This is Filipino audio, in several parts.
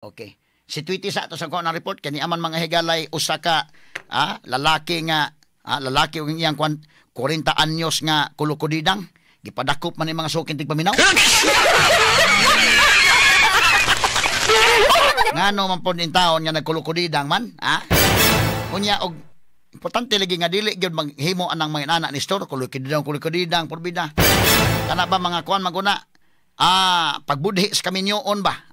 Okay. Si Tweety sa ato sa kuha na report kani aman mga higalay usa ka lalaki nga lalaki ug iyang 40 anyos nga kulukodidang gipadakop man ni mga sukin tig paminaw. Ngano man pod ning taon nga nagkulukodidang man, unya og importante lagi nga dili gyud maghimo anang mga anak ni store kulukodidang porbida. Kana ba mga kuan maguna pagbudhi sa kaminyoon ba,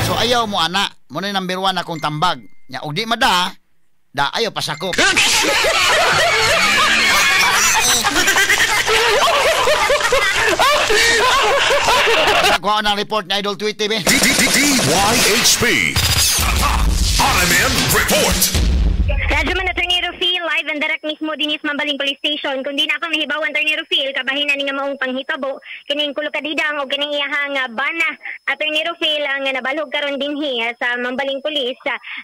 So ayaw mo ana, mo na number 1 akong tambag. Nya og di mada, ayaw pasakop. Kuha ng report ni Idol Tweety be. DYHP RMN Report. Radyo man na Tornado Phil, live and direct mismo dinis Mambaling Police Station. Kung di na ako mahibawan Tornado Phil, kabahin na nga maong panghitabo, kining kulukadidang o kining iyahang bana at Tornado Phil ang nabalhog karon dinhi sa Mambaling Police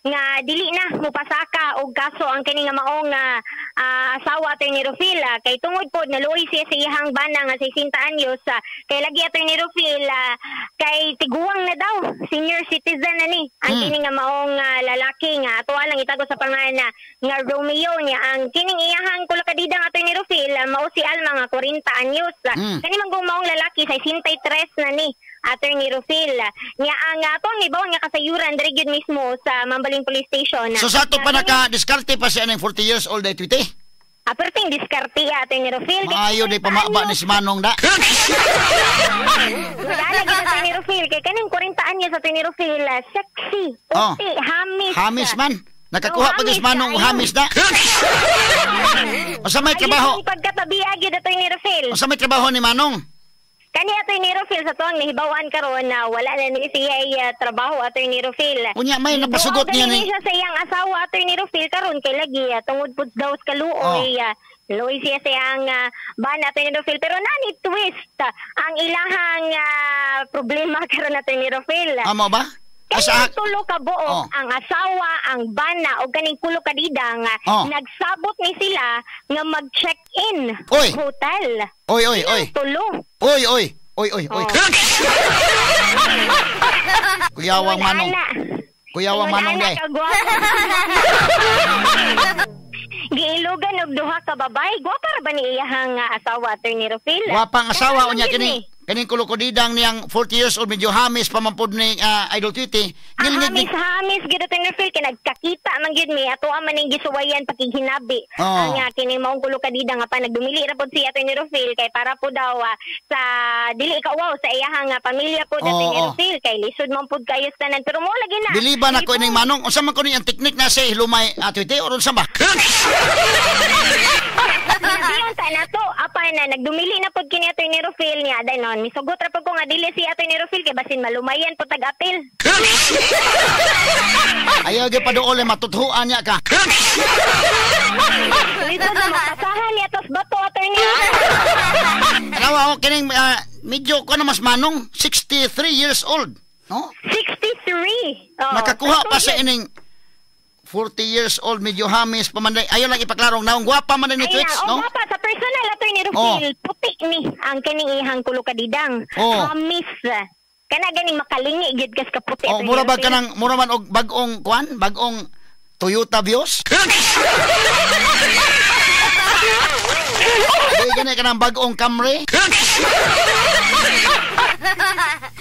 nga dili na mupasaka og kaso ang kining maong asawa Tornado Phil kay tungod pod naluoy siya sa iyahang bana nga 60 anyos kay lagi Tornado Phil kay tiguang na daw senior citizen na ni ang kining maong lalaki nga ato lang itago sa pangalan nga Romeo niya ang kining iyahang kulakadidang Atty. Rufil mao si Alma nga 40 anyos kani man maong lalaki sa 63 na ni Atty. Rufil niya ang atong nibaw nga kasayuran diri gyud mismo sa Mambaling Police Station. So sa ato pa naka-diskarte pa siya ng 40 years old ay Tweety? Aperting diskarte Atty. Rufil. Maayo di pamaba ni si Manong da. Wala gyud Atty. Rufil kay kaning 40 anyos Atty. Rufil sexy, puti, hamis. Hamis man. Nakakuha pa gis Manong hamis na. Unsa may trabaho? Pagkatabi gyud Atty. Rufil. Unsa may trabaho ni Manong? Kani Atty. Rufil sa tuwang nahibawan karon na wala na ni siya trabaho Atty. Rufil. Unya may napasugot niya ni. Siya sa iyang asawa Atty. Rufil karon kay lagi tungod pud daw sa kaluoy. Luoy siya sa iyang ban Atty. Rufil pero nani twist ang ilahang problema karon Atty. Rufil. Amo ba? Kaya tulo ka buok ang asawa, ang bana o ganing kulo kadidang nagsabot ni sila nga mag-check-in hotel. Oy. Tulo. Oy. Kuyawang Manong. Kuyawang Manong day. Giilugan og duha ka babay. Gwapa ra ba ni iyahang asawa Atty. Rufil? Gwapang asawa unya kining kulukodidang niyang 40 years old medyo hamis pamampod ni Idol Tweety. Hamis gid Atty. Rufil kay nagkakita man gid mi ato man ning gisuwayan pakighinabi. Ang kining maong kulokadidang nga pa nagdumili ra pod si Atty. Rufil kay para po daw sa dili ikawaw sa iyahang pamilya pod Atty. Rufil kay lisod man pod kayo tanan pero mo lagi na. Biliban ako ining Manong unsa man ko ni ang teknik na sa hilumay Tweety or unsa ba? Diyon ta na to apa na nagdumili na pod kini Atty. Rufil niya dai non misugot ra pod ko nga dili si Atty. Rufil kay basin malumayan pod tag-apil. Ayaw gyud paduol matuthuan niya ka. Dito na matasahan niya tos bato Atty. Ano kining medyo ko na mas Manong 63 years old, no? 63. Nakakuha pa sa ining 40 years old, medyo hamis pamanday. Ayaw lang ipaklarong naong gwapa man ni Twitch, no? Gwapa sa personal Atty. Rufil, puti ni ang kining ihang kulukadidang. Hamis. Kana ganing makalingi gid kas kaputi. Mura bag kanang mura man og bag-ong kuan, bag-ong Toyota Vios. Gani kanang bag-ong Camry.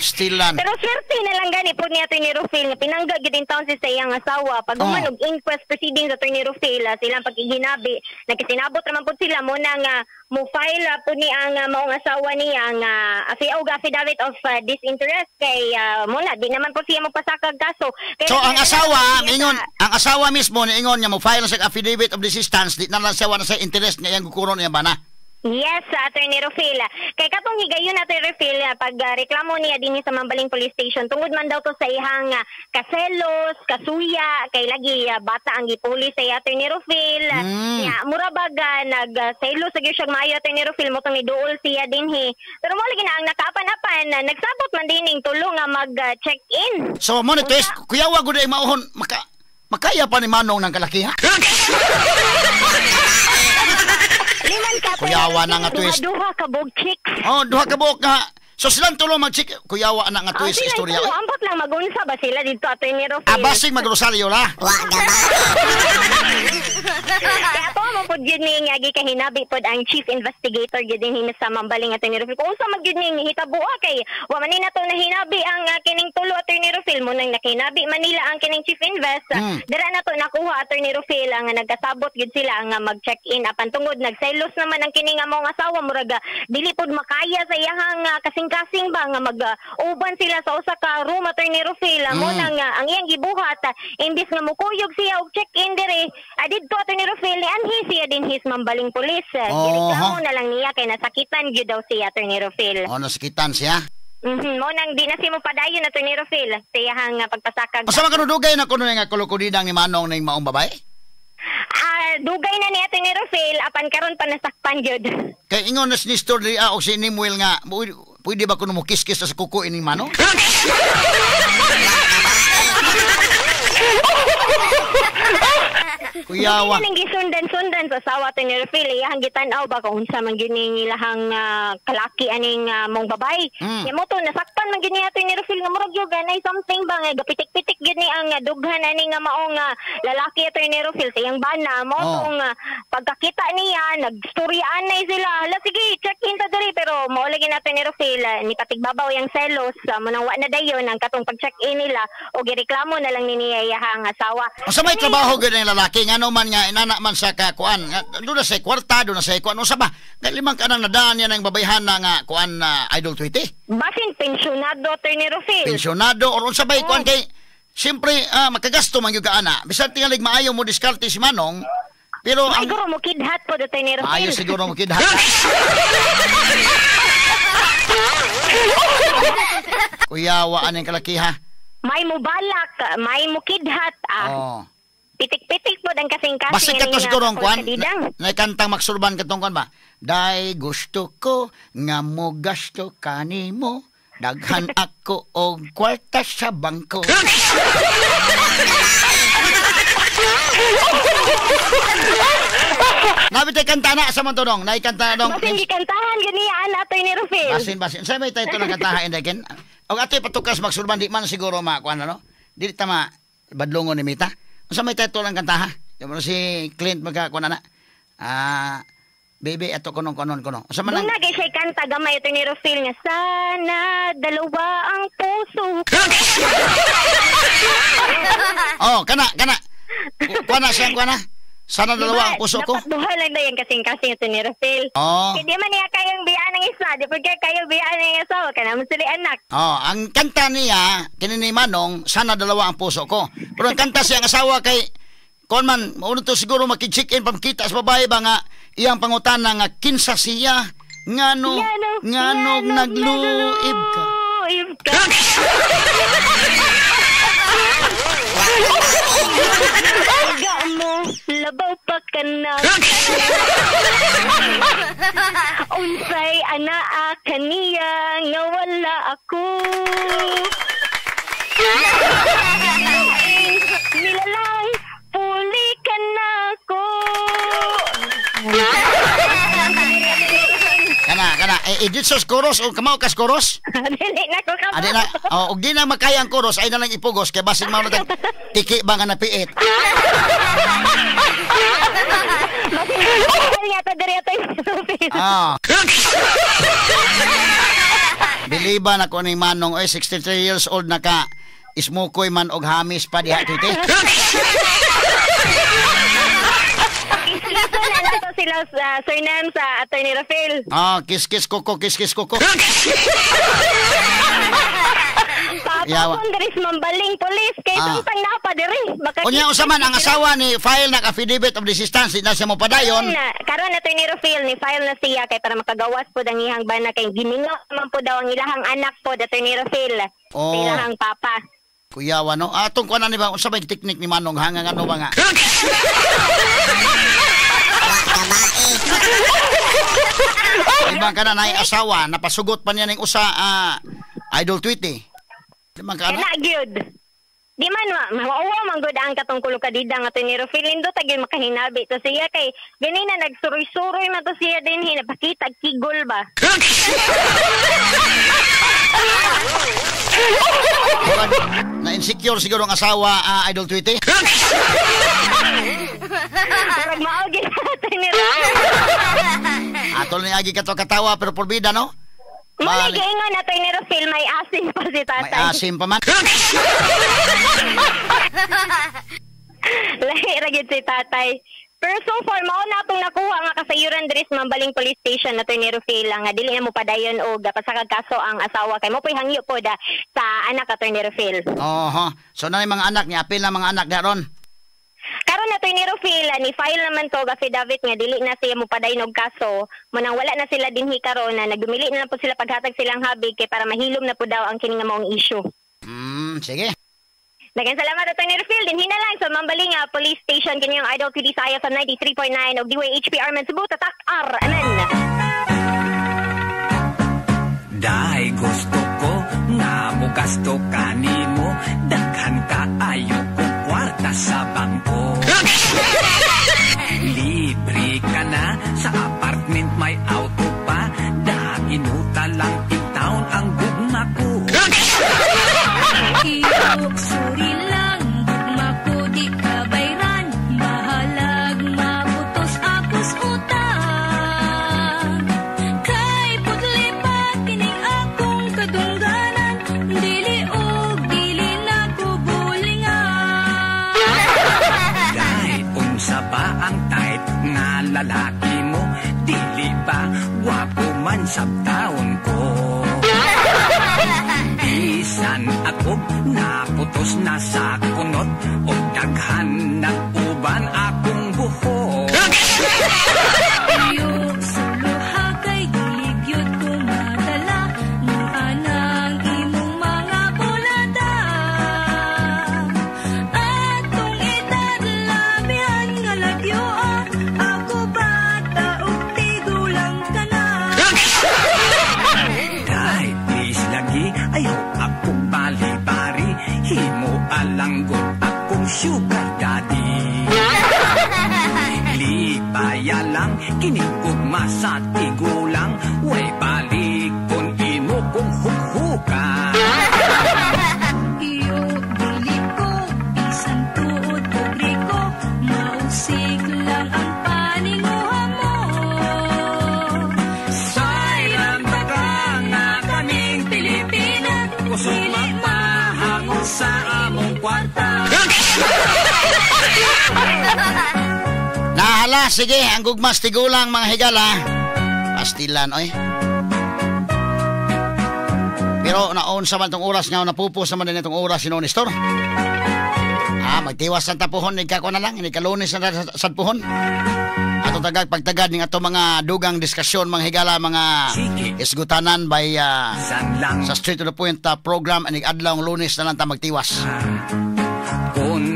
Stilan. Pero swerte na lang gani po ni Atty. Rufil nga pinangga gid in town sa iyang asawa pag human og inquest proceedings Atty. Rufil silang pagiginabi nagkisinabot ra man pud sila mo nang mo file po ni ang maong asawa niya nga affidavit of disinterest kay muna di naman po siya magpasakag kaso. So ang asawa mismo niingon nga mo file sa affidavit of desistance di na lang siya wala sa interest nga iyang kukuron niya bana. Yes, Atty. Rufil. Kay katong higayon Atty. Rufil pag reklamo niya dinhi sa Mambaling Police Station tungod man daw to sa ihang kaselos, kasuya, kay lagi bata ang gipulis sa Atty. Rufil. Mura bag nagselos sa gyud siya maayo Atty. Rufil mo tong iduol siya dinhi. Pero mo lagi na ang nakaapan-apan nagsabot man dining tulo nga mag-check-in. So mo ni twist kuya wa gud ay maohon makaya pa ni Manong ng kalakihan. Liman ka kuyawa na nga twist. Duha ka bog chicks. Duha ka bog nga So silang tulo mag-check kuyawa anak nga tuwis istorya. Ambot lang magunsa ba sila dito Attorney Rufil? Basig magrosaryo la. Kaya po mo pod yun ni nga gikahinabi pod ang chief investigator gyud din sa Mambaling Attorney Rufil. Kung unsa man gyud ni hitabo kay wa man ni nato nahinabi ang kining tulo Attorney Rufil mo nang nakinabi Manila ang kining chief invest. Dira nato nakuha Attorney Rufil ang nagkasabot gyud sila nga mag-check-in apan tungod nagselos naman ang kining among asawa murag dili pod makaya sa iyahang kasing-kasing ba nga mag-uban sila sa usa ka room Attorney Rufil mo nang ang iyang gibuhat imbis nga mukuyog siya og check-in dire adto Attorney Rufil ni anhi siya din his Mambaling Police. Gireklamo na lang niya kay nasakitan gyud daw siya Attorney Rufil. Nasakitan siya. Mo nang di na si mo padayon Attorney Rufil sa iyang pagpasakag. Asa man kanudugay na kuno nga kulukudidang ni Manong ning maong babae? Dugay na ni Attorney Rufil apan karon pa nasakpan gyud. Kay ingon na ni story og si Nimuel nga pwede ba kuno mo kiskis sa kuko ining Manong? Kuyawa. Hindi nang gisundan-sundan sa asawa to ni Rufil. Iyang gitan-aw ba kung unsa man gyud ning ilahang kalaki aning mong babay. Nya mo to nasaktan man gyud niya to ni Rufil nga murag gyud ganay something ba nga gapitik-pitik gyud ni ang dughan ani nga maong lalaki to ni Rufil sa iyang bana mo tong pagkakita niya nagstoryaan na sila. Hala sige check in ta diri pero mao lagi nato ni Rufil ni patigbabaw yang selos mo nang wa na dayon ang katong pag-check in nila o gireklamo na lang ni niya iyang asawa. Asa may trabaho gyud ang lalaki nga man nga inana man sa kakuan do na sa kwarta do na sa kuan unsa ba kay limang kanang nadaan niya ng babayhan na nga kuan Idol 20 basin pensionado Attorney Rufil pensionado or unsa ba kuan kay siyempre makagasto man gyud ka ana bisan tingalig maayo mo diskarte si Manong pero siguro mo kidhat po Attorney Rufil maayo siguro mo kidhat kuyawa aning kalakiha may mo balak may mo kidhat pitik-pitik po ang kasing-kasing. Basta ka to siguro ang kwan, na kantang maksurban katong kwan ba? Dahil gusto ko, nga mo gasto kanimo, daghan ako og kwarta sa bangko. Nabitay kanta na sa mantunong, naikanta nong. Basin gikantahan ganiyaan Attorney Rufil. Basin. Sa may tayo lang kantahan indakin. Og ato patukas maksurban di man siguro makuan ano? Dili tama badlongon ni Mita. Sa may title ang kantaha. Yung si Clint magkakuan na. Baby, ato konon. Sa man lang. Doon na siya kanta gamay ito ni Rufil nga. Sana dalawa ang puso. Kana. Kuana siya. Sana dalawa ang puso ko. Dapat duha lang na yan kasing-kasing ito ni Rufil. Hindi man niya kayang biyaan ng isa. Di pagka kayo biyaan ng asawa. Kaya sila anak. Ang kanta niya, kinini Manong, sana dalawa ang puso ko. Pero ang kanta siya ang asawa kay, kung man, maunod to siguro makikik-in, pamkita sa babae ba nga, iyang pangutana nga, kinsa siya, nganog nagluib ka. Aga mo, labaw pa ka na. Unsay anaa kaniya nga wala ako. Nilalang puli ka na ako. Kana. Edit sa koros o kamao kas koros? Dili na ko kamao. Adi na. Og di na makaya ang koros ay na lang ipugos kay basig mao na tiki ba nga napiit. Biliban ako ni Manong 63 years old na ka ismukoy man og hamis pa diha titi. Sila surname sa Attorney Rufil. Kiss koko. Papakon diri sa Mambaling Police kay samtang napa diri. Unya usaman ang asawa ni file na affidavit of desistance na siya mo padayon. Karon Attorney Rufil ni file na siya kay para makagawas po ang iyang bana kay giningo man po daw ang ilahang anak po Attorney Rufil. Ilahang papa. Kuyawa no. Atong kuan ni ba unsa ba teknik ni Manong hangang ano ba nga? Ibang ka na na asawa, napasugot pa niya ng usa Idol 20. Ibang ka na? Kana gyud. Di man maawa man gud ang katong kulukadida nga to ni Rufil indot tagin makahinabi to siya kay ganina nagsuroy-suroy man to siya din hinapakita kigol ba. Na-insecure siguro ang asawa, Idol Tweety. Parang maogi natin ni Rufil. Atol ni Agi kato katawa pero porbida, no? Muna giingon natin ni Rufil, may asim pa si tatay. May asim pa man. Lahi ragid si tatay. Pero so far, mao na itong nakuha nga kasayuran diri sa Mambaling Police Station na ito ni Rufil nga dili na mo padayon o pasakag kaso ang asawa kay mo po'y hangyo po da sa anak ato ni Rufil. Oho. So na yung mga anak niya, apil na mga anak niya ron. Karon na ito ni Rufil, ni file naman to affidavit nga dili na siya mo padayon og kaso, munang wala na sila dinhi karon na nagdumili na lang po sila paghatag silang habig kay para mahilom na po daw ang kini nga maong issue. Sige. Daghang salamat ato ni Rufil din hina lang sa Mambaling Police Station kini ang Idol PD Saya sa 93.9 og DWHP Arman Cebu tatak amen. Dahil gusto ko nga mo gasto kanimo daghan ka ayo kong kwarta sa bangko. Libre ka na sa apartment may auto pa inuta lang in town ang gugma ko. Suri lang, gugma ko di kabayran. Mahalag mabutos akos utang. Kay putli pa kining akong kadungganan. Dili og dili na ko bulingan. Kahit unsa ba ang type nga lalaki mo, dili ba wapo man sa taon ko. Bisan ako naputos na sa kunot o daghan na uban akong buhok. Iyo suluha kay gilyot ko madala ng anang imong mga bulada. Atong edad labihan nga lagyo ako bata og tigulang ka na. Kahit please lagi ayaw ako bali-bari, himo alanggot akong sugar daddy. Libaya lang kinigugma sa tigulang, way balik kung imo kong hukhuka. Iyo dili ko bisan tuod og riko, mausik lang ang paninguha mo. Sayang taga nga kaming Pilipina, kusog magpahangon sa among kwarta. Nahala, sige, ang gugmas tigulang mga higala. Pastilan, oy. Pero naon sa man tong oras nga, napupos naman din itong oras si Nestor. Magtiwas sa tapuhon, nagkako na lang, nagkalunis na sa puhon. Ato tagag pagtagad ng ato mga dugang diskusyon, mga higala, mga isgutanan by sa Straight to the Point program, anig adlaw ang Lunes na lang ta magtiwas.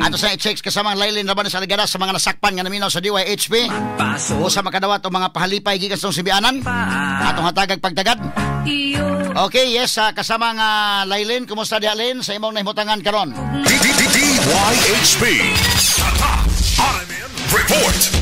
Ato sa i-checks kasama ang laylin raban sa ligada sa mga nasakpan nga naminaw sa DYHP o sa makadawat o mga pahalipay gikan sa sibianan atong hatagag pagtagad. Okay, yes, kasama ang laylin, kumusta di alin sa imong nahimutangan karon? DYHP RMN Report.